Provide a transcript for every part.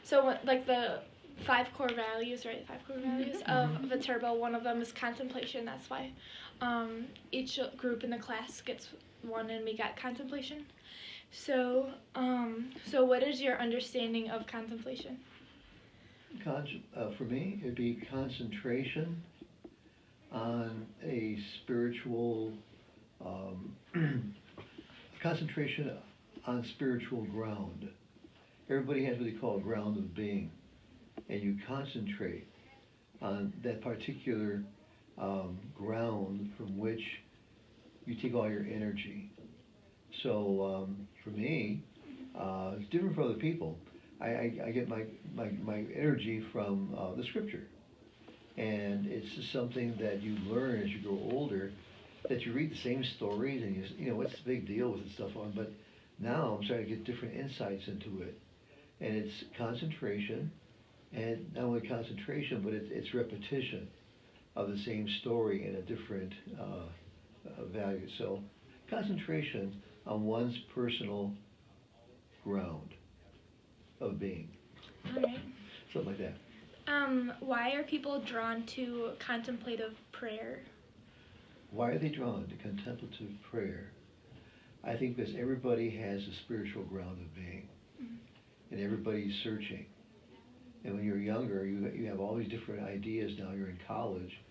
So like the five core values, right? Five core values of Viterbo. One of them is contemplation. That's why each group in the class gets one, and we got contemplation. So what is your understanding of contemplation? For me, it'd be concentration on a spiritual, concentration on spiritual ground. Everybody has what they call a ground of being, and you concentrate on that particular ground from which you take all your energy. So for me, it's different for other people. I get my energy from the scripture. And it's just something that you learn as you grow older, that you read the same stories and you know, what's the big deal with the stuff on, but now I'm starting to get different insights into it. And it's concentration, and not only concentration, but it's repetition of the same story in a different value. So concentration on one's personal ground of being. All right. Something like that. Why are people drawn to contemplative prayer? Why are they drawn to contemplative prayer? I think because everybody has a spiritual ground of being, and everybody's searching. And when you're younger, you have all these different ideas. Now you're in college,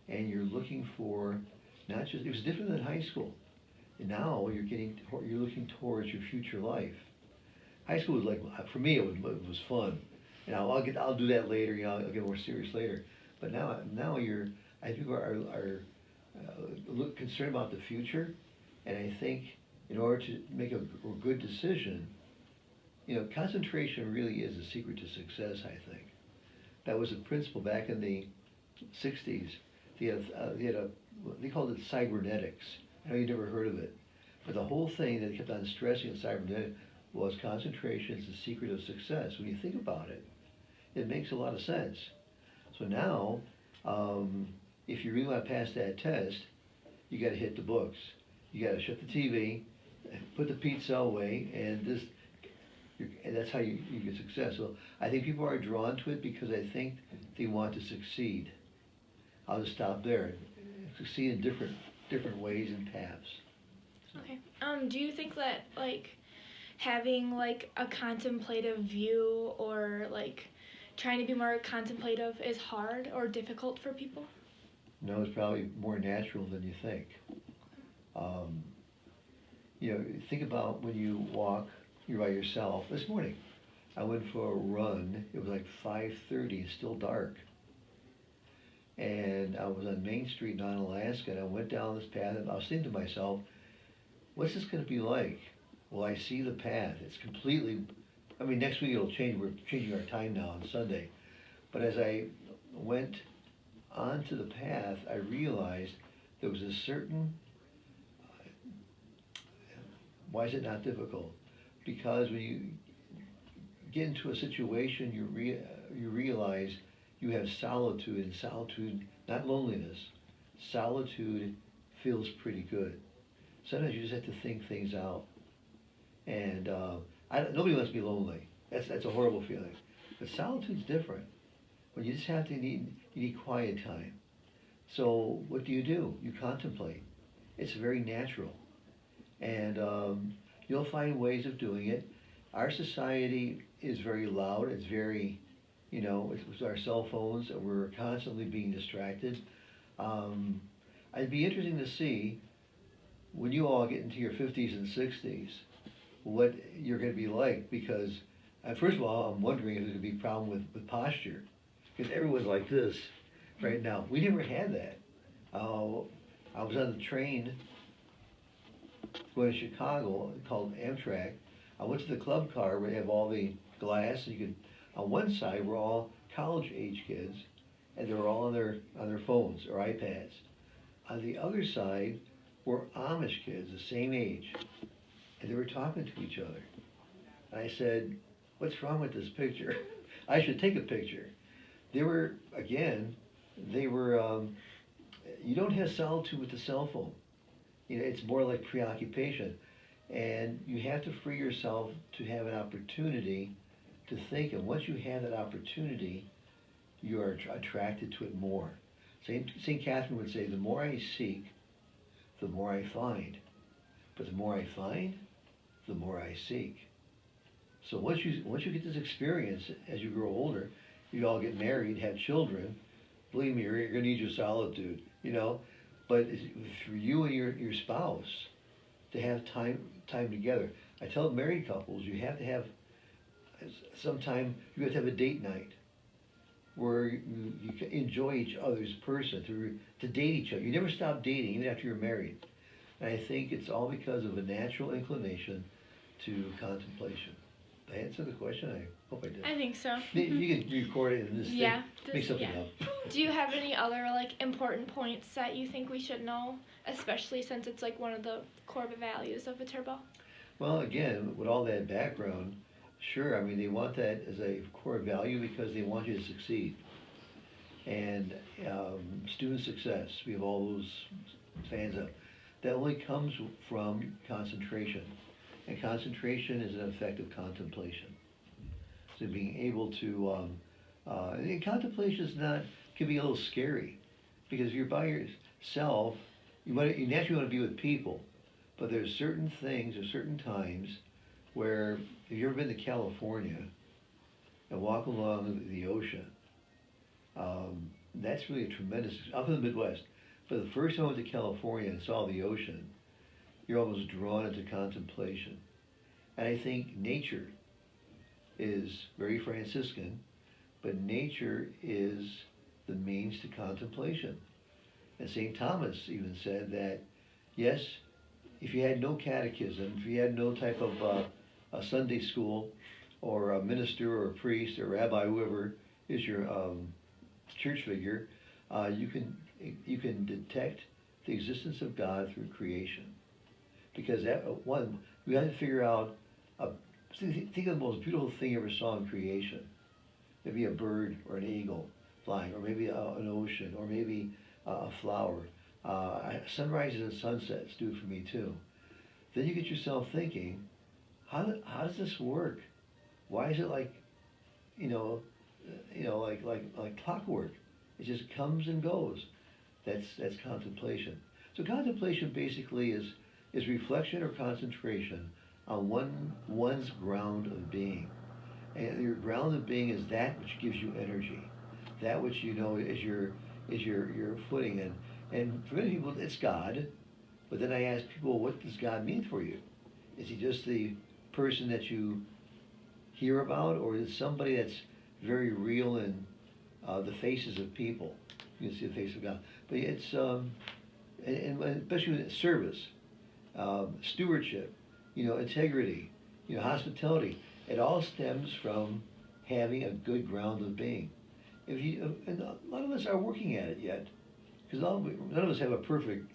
and you're looking for not just, it was different than high school. And now you're looking towards your future life. High school was like, for me, it was fun. And I'll do that later. You know, I'll get more serious later. But now I think people are concerned about the future, and I think in order to make a good decision, you know, concentration really is the secret to success. I think that was a principle back in the '60s. They called it cybernetics. I know you never heard of it, but the whole thing that they kept on stressing in cybernetics was concentration is the secret of success. When you think about it, it makes a lot of sense. So now, if you really want to pass that test, you got to hit the books. You got to shut the TV, put the pizza away, and that's how you get success. So I think people are drawn to it because I think they want to succeed. I'll just stop there. Succeed in different ways and paths. Okay. Do you think that like having like a contemplative view or like trying to be more contemplative is hard or difficult for people? No, it's probably more natural than you think. You know, think about when you walk, you're by yourself. This morning, I went for a run. It was like 5:30, it's still dark. And I was on Main Street in Onalaska, and I went down this path, and I was thinking to myself, what's this going to be like? Well, I see the path. It's completely, I mean, next week it'll change. We're changing our time now on Sunday. But as I went onto the path, I realized there was a certain, why is it not difficult? Because when you get into a situation, you realize you have solitude, and solitude, not loneliness, solitude feels pretty good. Sometimes you just have to think things out. And nobody wants to be lonely. That's a horrible feeling. But solitude's different. When you just have to you need quiet time. So what do? You contemplate. It's very natural. And you'll find ways of doing it. Our society is very loud. It's very, you know, with our cell phones, we're constantly being distracted. It'd be interesting to see when you all get into your 50s and 60s, what you're going to be like, because first of all, I'm wondering if there's going to be a problem with posture, because everyone's like this right now. We never had that. I was on the train going to Chicago called Amtrak. I went to the club car where they have all the glass. You could, on one side were all college age kids, and they were all on their phones or iPads. On the other side were Amish kids, the same age, and they were talking to each other. And I said, what's wrong with this picture? I should take a picture. They were, you don't have solitude with the cell phone. You know, it's more like preoccupation. And you have to free yourself to have an opportunity to think, and once you have that opportunity, you are attracted to it more. St. Catherine would say, the more I seek, the more I find. But the more I find, the more I seek. So once you get this experience, as you grow older, you all get married, have children, believe me, you're going to need your solitude, you know. But for you and your spouse to have time together, I tell married couples, you have to have sometime, you have to have a date night where you can enjoy each other's person, to date each other. You never stop dating, even after you're married. And I think it's all because of a natural inclination to contemplation. Did I answer the question? I hope I did. I think so. You can record it in this Yeah, thing. Make something up. Do you have any other like important points that you think we should know, especially since it's like one of the core values of Viterbo? Well, again, with all that background, sure. I mean, they want that as a core value because they want you to succeed. And student success, we have all those fans up. That only comes from concentration. And concentration is an effect of contemplation. So being able to, and contemplation is not, can be a little scary. Because if you're by yourself, you naturally want to be with people. But there's certain things or certain times where, if you've ever been to California and walk along the ocean, that's really a tremendous, up in the Midwest. But the first time I went to California and saw the ocean, you're almost drawn into contemplation. And I think nature is very Franciscan, but nature is the means to contemplation. And St. Thomas even said that, yes, if you had no catechism, if you had no type of a Sunday school or a minister or a priest or a rabbi, whoever is your church figure, you can detect the existence of God through creation. Because we have to figure out, think of the most beautiful thing you ever saw in creation. Maybe a bird or an eagle flying, or maybe an ocean, or maybe a flower. Sunrises and sunsets do it for me too. Then you get yourself thinking, how does this work? Why is it like clockwork? It just comes and goes. That's contemplation. So contemplation basically is reflection or concentration on one's ground of being. And your ground of being is that which gives you energy, that which you know is your footing. And for many people, it's God. But then I ask people, what does God mean for you? Is he just the person that you hear about, or is it somebody that's very real in the faces of people? You can see the face of God. But it's, and especially with service, stewardship, integrity, hospitality. It all stems from having a good ground of being. And a lot of us are working at it yet, because none of us have a perfect,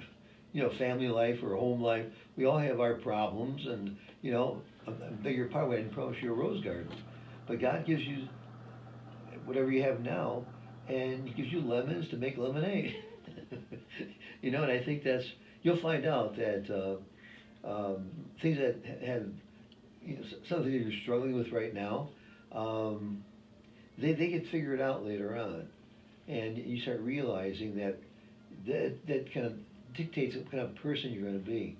family life or home life. We all have our problems, and I beg your pardon, I didn't promise you a rose garden, but God gives you whatever you have now, and He gives you lemons to make lemonade. And I think you'll find out that things that have, something that you're struggling with right now, they get figured out later on, and you start realizing that kind of dictates what kind of person you're going to be.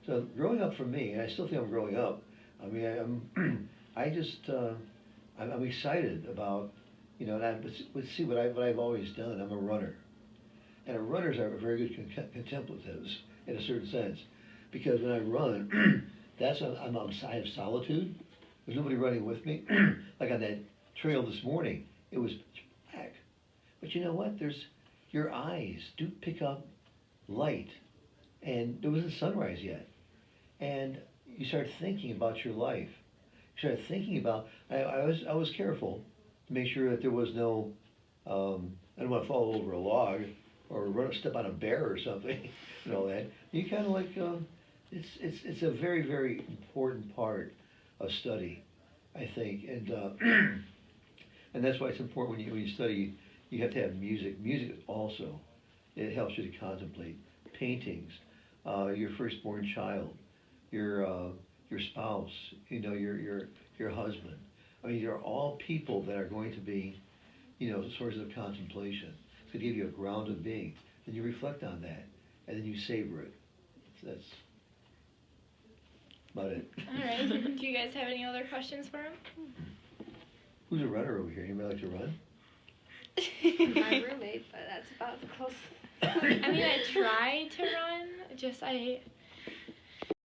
So growing up for me, and I still think I'm growing up. I mean, I'm excited about, let's see what I've always done. I'm a runner, and runners are very good contemplatives in a certain sense, because when I run, I have solitude. There's nobody running with me. Like on that trail this morning, it was black. But you know what? Your eyes do pick up light, and there wasn't sunrise yet, and you start thinking about your life. You start thinking about. I was careful to make sure that there was no. I don't want to fall over a log or step on a bear or something, and all that. You kind of like. It's a very, very important part of study, I think, and and that's why it's important when you study. You have to have music. Music also, it helps you to contemplate. Paintings, your firstborn child, your spouse, your husband. I mean, they're all people that are going to be, sources of contemplation. It's going to give you a ground of being. Then you reflect on that, and then you savor it. That's about it. All right. Do you guys have any other questions for him? Who's a runner over here? Anybody like to run? My roommate, but that's about the closest. I mean, I try to run. I